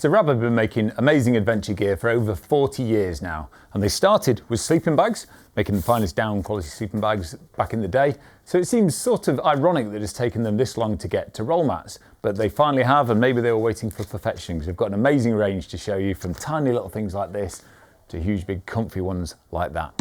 So Rab have been making amazing adventure gear for over 40 years now, and they started with sleeping bags, making the finest down quality sleeping bags back in the day. So it seems sort of ironic that it's taken them this long to get to roll mats, but they finally have, and maybe they were waiting for perfection, because they've got an amazing range to show you, from tiny little things like this to huge big comfy ones like that.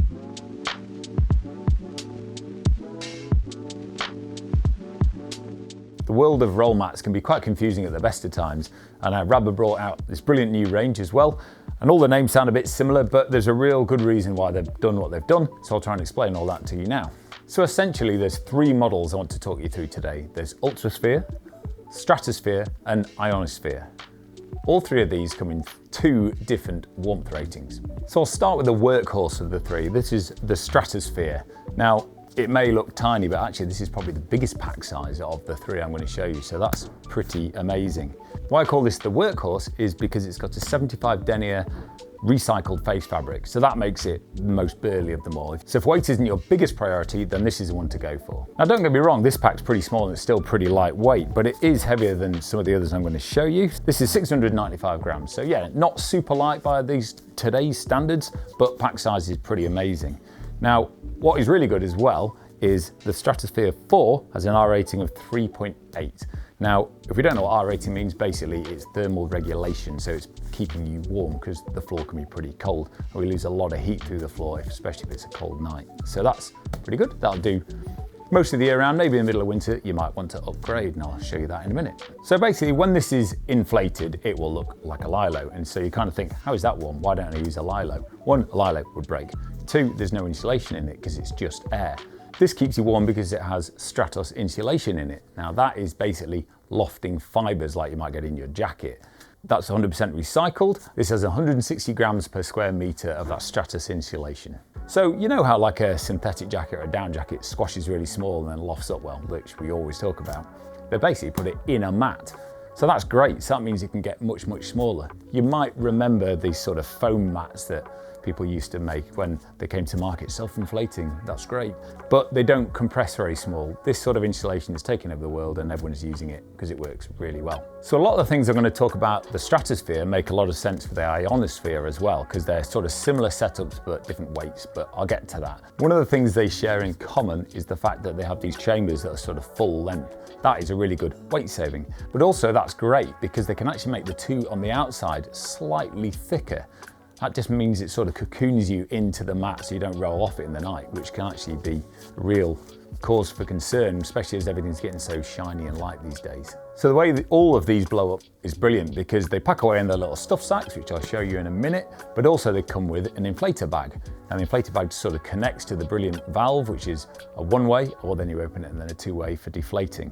The world of roll mats can be quite confusing at the best of times, and Rab have brought out this brilliant new range as well. And all the names sound a bit similar, but there's a real good reason why they've done what they've done, so I'll try and explain all that to you now. So essentially there's three models I want to talk you through today. There's Ultrasphere, Stratosphere and Ionosphere. All three of these come in two different warmth ratings. So I'll start with the workhorse of the three. This is the Stratosphere. Now, it may look tiny, but actually this is probably the biggest pack size of the three I'm going to show you, so that's pretty amazing. Why I call this the workhorse is because it's got a 75 denier recycled face fabric, so that makes it the most burly of them all. So if weight isn't your biggest priority, then this is the one to go for. Now don't get me wrong, this pack's pretty small and it's still pretty lightweight, but it is heavier than some of the others I'm going to show you. This is 695 grams, so yeah, not super light by today's standards, but pack size is pretty amazing. Now, what is really good as well is the Stratosphere 4 has an R rating of 3.8. Now, if we don't know what R rating means, basically it's thermal regulation, so it's keeping you warm because the floor can be pretty cold and we lose a lot of heat through the floor, especially if it's a cold night. So that's pretty good. That'll do most of the year round. Maybe in the middle of winter you might want to upgrade, and I'll show you that in a minute. So basically when this is inflated, it will look like a lilo, and so you kind of think, how is that warm? Why don't I use a lilo? One, a lilo would break. Two, there's no insulation in it because it's just air. This keeps you warm because it has Stratos insulation in it. Now that is basically lofting fibers like you might get in your jacket. That's 100% recycled. This has 160 grams per square meter of that Stratos insulation. So you know how like a synthetic jacket or a down jacket squashes really small and then lofts up well, which we always talk about. They basically put it in a mat. So that's great. So that means it can get much, much smaller. You might remember these sort of foam mats that people used to make when they came to market, self-inflating, that's great. But they don't compress very small. This sort of insulation is taking over the world and everyone's using it because it works really well. So a lot of the things I'm going to talk about the Stratosphere make a lot of sense for the Ionosphere as well, because they're sort of similar setups but different weights, but I'll get to that. One of the things they share in common is the fact that they have these chambers that are sort of full length. That is a really good weight saving, but also that's great because they can actually make the two on the outside slightly thicker. That just means it sort of cocoons you into the mat so you don't roll off it in the night, which can actually be a real cause for concern, especially as everything's getting so shiny and light these days. So the way that all of these blow up is brilliant because they pack away in their little stuff sacks, which I'll show you in a minute, but also they come with an inflator bag. And the inflator bag sort of connects to the brilliant valve, which is a one-way, or then you open it and then a two-way for deflating.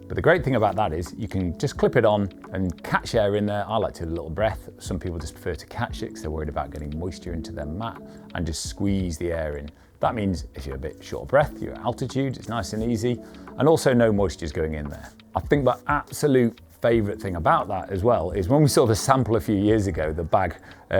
But the great thing about that is you can just clip it on and catch air in there. I like to do a little breath. Some people just prefer to catch it because they're worried about getting moisture into their mat, and just squeeze the air in. That means if you're a bit short of breath, you're at altitude, it's nice and easy, and also no moisture is going in there. I think my absolute favourite thing about that as well is when we saw the sample a few years ago, the bag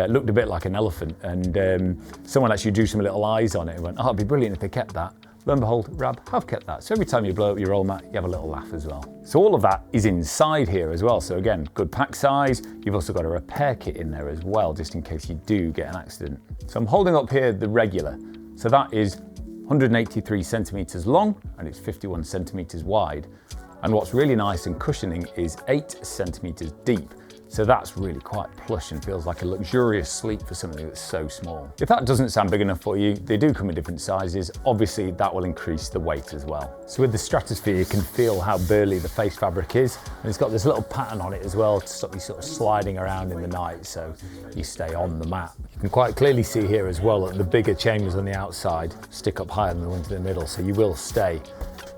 looked a bit like an elephant, and someone actually drew some little eyes on it and went, oh, it'd be brilliant if they kept that. Lo and behold, Rab have kept that. So every time you blow up your roll mat, you have a little laugh as well. So all of that is inside here as well. So again, good pack size. You've also got a repair kit in there as well, just in case you do get an accident. So I'm holding up here the regular. So that is 183 centimeters long and it's 51 centimeters wide. And what's really nice and cushioning is 8 centimeters deep. So that's really quite plush and feels like a luxurious sleep for something that's so small. If that doesn't sound big enough for you, they do come in different sizes. Obviously that will increase the weight as well. So with the Stratosphere, you can feel how burly the face fabric is. And it's got this little pattern on it as well to stop you sort of sliding around in the night so you stay on the mat. You can quite clearly see here as well that the bigger chambers on the outside stick up higher than the ones in the middle, so you will stay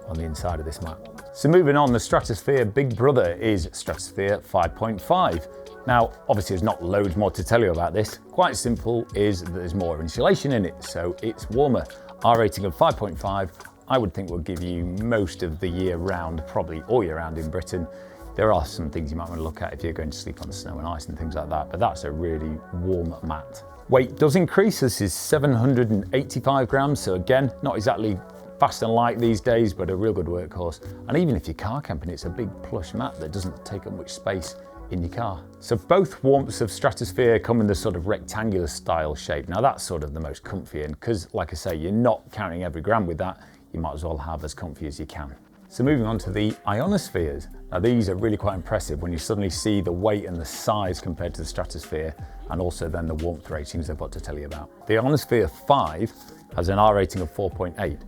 on the inside of this mat. So moving on, the Stratosphere big brother is Stratosphere 5.5. Now, obviously there's not loads more to tell you about this. Quite simple is that there's more insulation in it, so it's warmer. R rating of 5.5, I would think will give you most of the year round, probably all year round in Britain. There are some things you might want to look at if you're going to sleep on snow and ice and things like that, but that's a really warm mat. Weight does increase. This is 785 grams, so again, not exactly fast and light these days, but a real good workhorse. And even if you're car camping, it's a big plush mat that doesn't take up much space in your car. So both warmths of Stratosphere come in the sort of rectangular style shape. Now that's sort of the most comfy, and because, like I say, you're not counting every gram with that, you might as well have as comfy as you can. So moving on to the Ionospheres. Now these are really quite impressive when you suddenly see the weight and the size compared to the Stratosphere, and also then the warmth ratings I've got to tell you about. The Ionosphere 5 has an R rating of 4.8.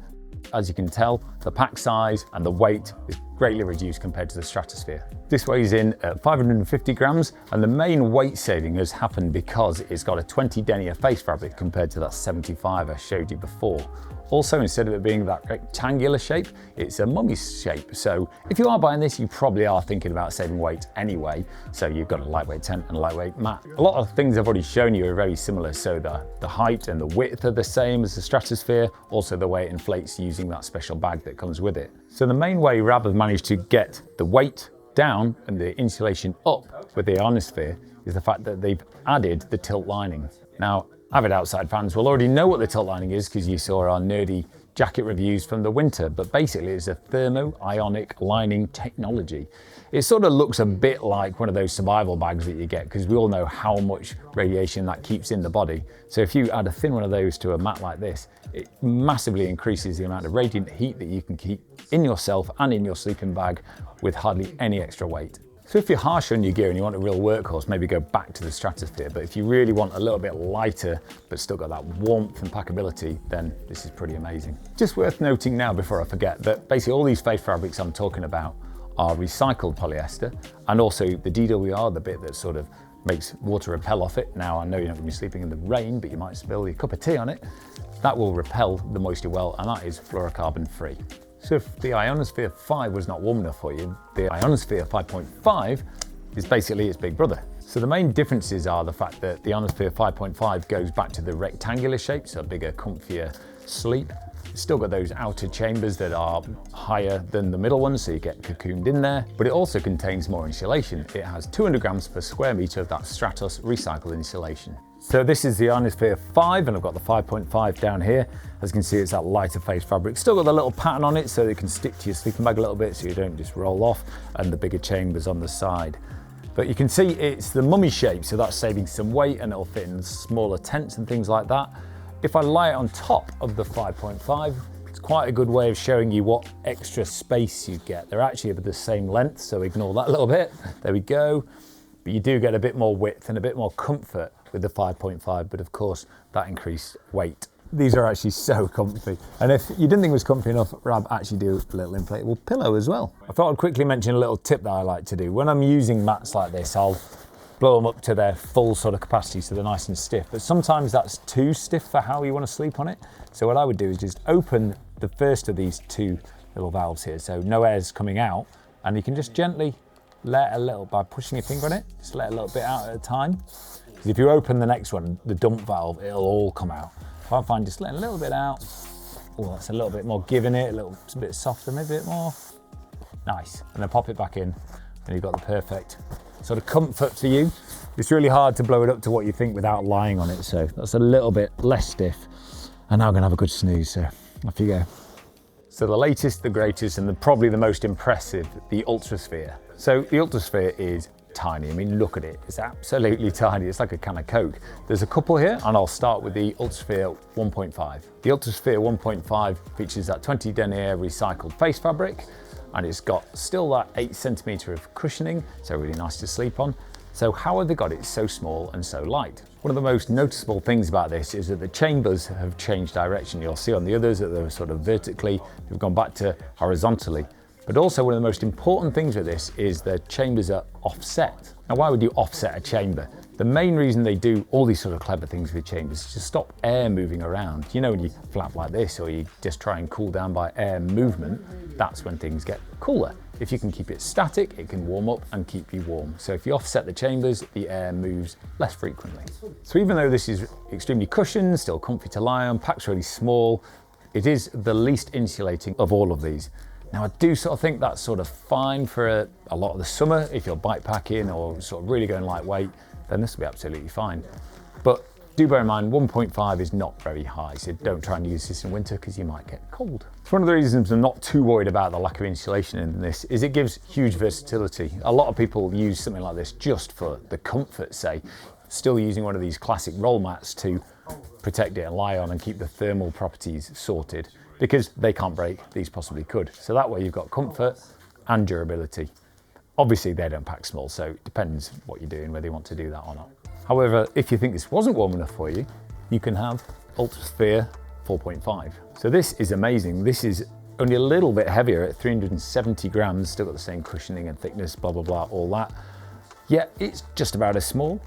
As you can tell, the pack size and the weight is greatly reduced compared to the Stratosphere. This weighs in at 550 grams, and the main weight saving has happened because it's got a 20 denier face fabric compared to that 75 I showed you before. Also, instead of it being that rectangular shape, it's a mummy shape. So if you are buying this, you probably are thinking about saving weight anyway. So you've got a lightweight tent and a lightweight mat. A lot of things I've already shown you are very similar. So the height and the width are the same as the Stratosphere. Also the way it inflates using that special bag that comes with it. So the main way Rab have managed to get the weight down and the insulation up with the Ionosphere is the fact that they've added the tilt lining. Now, avid Outside fans will already know what the tilt lining is because you saw our nerdy jacket reviews from the winter, but basically it's a thermo-ionic lining technology. It sort of looks a bit like one of those survival bags that you get, because we all know how much radiation that keeps in the body. So if you add a thin one of those to a mat like this, it massively increases the amount of radiant heat that you can keep in yourself and in your sleeping bag with hardly any extra weight. So if you're harsh on your gear and you want a real workhorse, maybe go back to the Stratosphere. But if you really want a little bit lighter, but still got that warmth and packability, then this is pretty amazing. Just worth noting now before I forget that basically all these face fabrics I'm talking about are recycled polyester, and also the DWR, the bit that sort of makes water repel off it. Now I know you're not gonna be sleeping in the rain, but you might spill your cup of tea on it. That will repel the moisture well, and that is fluorocarbon free. So if the Ionosphere 5 was not warm enough for you, the Ionosphere 5.5 is basically its big brother. So the main differences are the fact that the Ionosphere 5.5 goes back to the rectangular shape, so a bigger, comfier sleep. It's still got those outer chambers that are higher than the middle ones, so you get cocooned in there, but it also contains more insulation. It has 200 grams per square meter of that Stratos recycled insulation. So this is the Ionosphere 5, and I've got the 5.5 down here. As you can see, it's that lighter face fabric. Still got the little pattern on it so it can stick to your sleeping bag a little bit so you don't just roll off, and the bigger chambers on the side. But you can see it's the mummy shape, so that's saving some weight, and it'll fit in smaller tents and things like that. If I lie it on top of the 5.5, it's quite a good way of showing you what extra space you get. They're actually of the same length, so ignore that a little bit. There we go. But you do get a bit more width and a bit more comfort with the 5.5, but of course that increased weight. These are actually so comfy. And if you didn't think it was comfy enough, Rab actually do a little inflatable pillow as well. I thought I'd quickly mention a little tip that I like to do. When I'm using mats like this, I'll blow them up to their full sort of capacity so they're nice and stiff, but sometimes that's too stiff for how you want to sleep on it. So what I would do is just open the first of these two little valves here, so no air's coming out, and you can just gently let a little, by pushing your finger on it, just let a little bit out at a time. Because if you open the next one, the dump valve, it'll all come out. If I find just letting a little bit out, oh, that's a little bit more giving it, it's a bit softer, maybe a bit more. Nice, and then pop it back in, and you've got the perfect sort of comfort for you. It's really hard to blow it up to what you think without lying on it, so that's a little bit less stiff. And now I'm gonna have a good snooze, so off you go. So the latest, the greatest, and probably the most impressive, the Ultrasphere. So the Ultrasphere is tiny. I mean, look at it, it's absolutely tiny. It's like a can of Coke. There's a couple here, and I'll start with the Ultrasphere 1.5. The Ultrasphere 1.5 features that 20 denier recycled face fabric, and it's got still that 8 centimeter of cushioning, so really nice to sleep on. So how have they got it so small and so light? One of the most noticeable things about this is that the chambers have changed direction. You'll see on the others that they're sort of vertically, they've gone back to horizontally. But also one of the most important things with this is the chambers are offset. Now, why would you offset a chamber? The main reason they do all these sort of clever things with chambers is to stop air moving around. You know, when you flap like this, or you just try and cool down by air movement, that's when things get cooler. If you can keep it static, it can warm up and keep you warm. So if you offset the chambers, the air moves less frequently. So even though this is extremely cushioned, still comfy to lie on, pack's really small, it is the least insulating of all of these. Now, I do sort of think that's sort of fine for a lot of the summer. If you're bike packing or sort of really going lightweight, then this will be absolutely fine. But Do bear in mind 1.5 is not very high, so don't try and use this in winter because you might get cold. So one of the reasons I'm not too worried about the lack of insulation in this is it gives huge versatility. A lot of people use something like this just for the comfort, say, still using one of these classic roll mats to protect it and lie on and keep the thermal properties sorted, because they can't break, these possibly could. So that way you've got comfort and durability. Obviously they don't pack small, so it depends what you're doing, whether you want to do that or not. However, if you think this wasn't warm enough for you, you can have Ultrasphere 4.5. So this is amazing. This is only a little bit heavier at 370 grams, still got the same cushioning and thickness, blah, blah, blah, all that. Yet it's just about as small.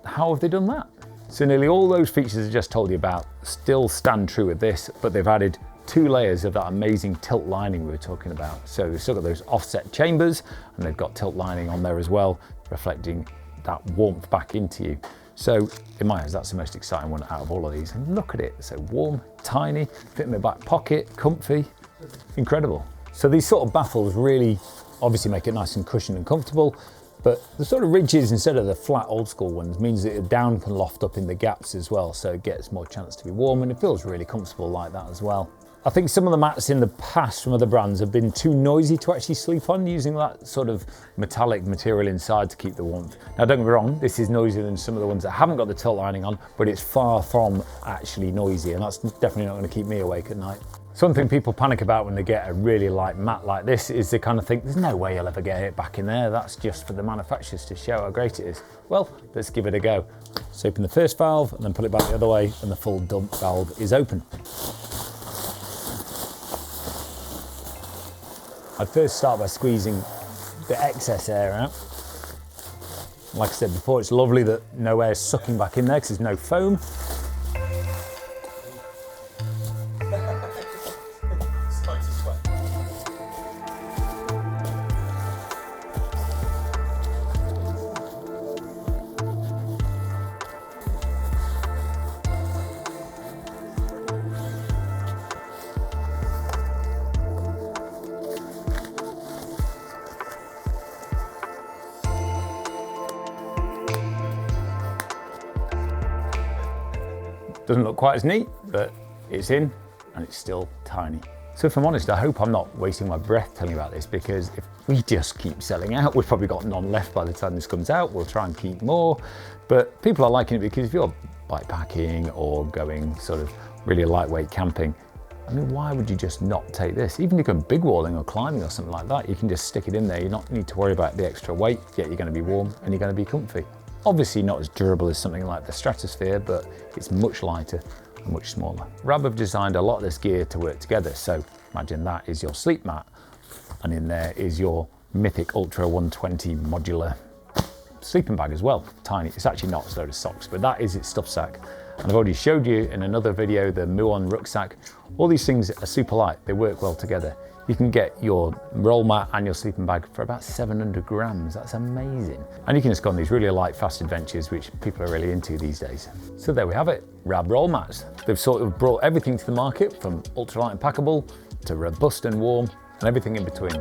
How have they done that? So nearly all those features I just told you about still stand true with this, but they've added 2 layers of that amazing tilt lining we were talking about. So they've still got those offset chambers, and they've got tilt lining on there as well, reflecting that warmth back into you. So in my eyes, that's the most exciting one out of all of these. And look at it, so warm, tiny, fit in my back pocket, comfy, incredible. So these sort of baffles really obviously make it nice and cushioned and comfortable, but the sort of ridges instead of the flat old school ones means that the down can loft up in the gaps as well, so it gets more chance to be warm, and it feels really comfortable like that as well. I think some of the mats in the past from other brands have been too noisy to actually sleep on, using that sort of metallic material inside to keep the warmth. Now don't get me wrong, this is noisier than some of the ones that haven't got the tilt lining on, but it's far from actually noisy, and that's definitely not going to keep me awake at night. Something people panic about when they get a really light mat like this is they kind of think, there's no way you'll ever get it back in there. That's just for the manufacturers to show how great it is. Well, let's give it a go. So open the first valve and then pull it back the other way, and the full dump valve is open. I'd first start by squeezing the excess air out. Like I said before, it's lovely that no air is sucking back in there because there's no foam. Doesn't look quite as neat, but it's in and it's still tiny. So if I'm honest, I hope I'm not wasting my breath telling you about this, because if we just keep selling out, we've probably got none left by the time this comes out. We'll try and keep more, but people are liking it because if you're bikepacking or going sort of really lightweight camping, I mean, why would you just not take this? Even if you're going big walling or climbing or something like that, you can just stick it in there. You don't need to worry about the extra weight, yet you're going to be warm and you're going to be comfy. Obviously not as durable as something like the Stratosphere, but it's much lighter and much smaller. Rab have designed a lot of this gear to work together. So imagine that is your sleep mat, and in there is your Mythic Ultra 120 modular sleeping bag as well. Tiny, it's actually not a load of socks, but that is its stuff sack. And I've already showed you in another video, the Muon rucksack. All these things are super light, they work well together. You can get your roll mat and your sleeping bag for about 700 grams. That's amazing. And you can just go on these really light, fast adventures, which people are really into these days. So there we have it, Rab roll mats. They've sort of brought everything to the market, from ultralight and packable to robust and warm and everything in between.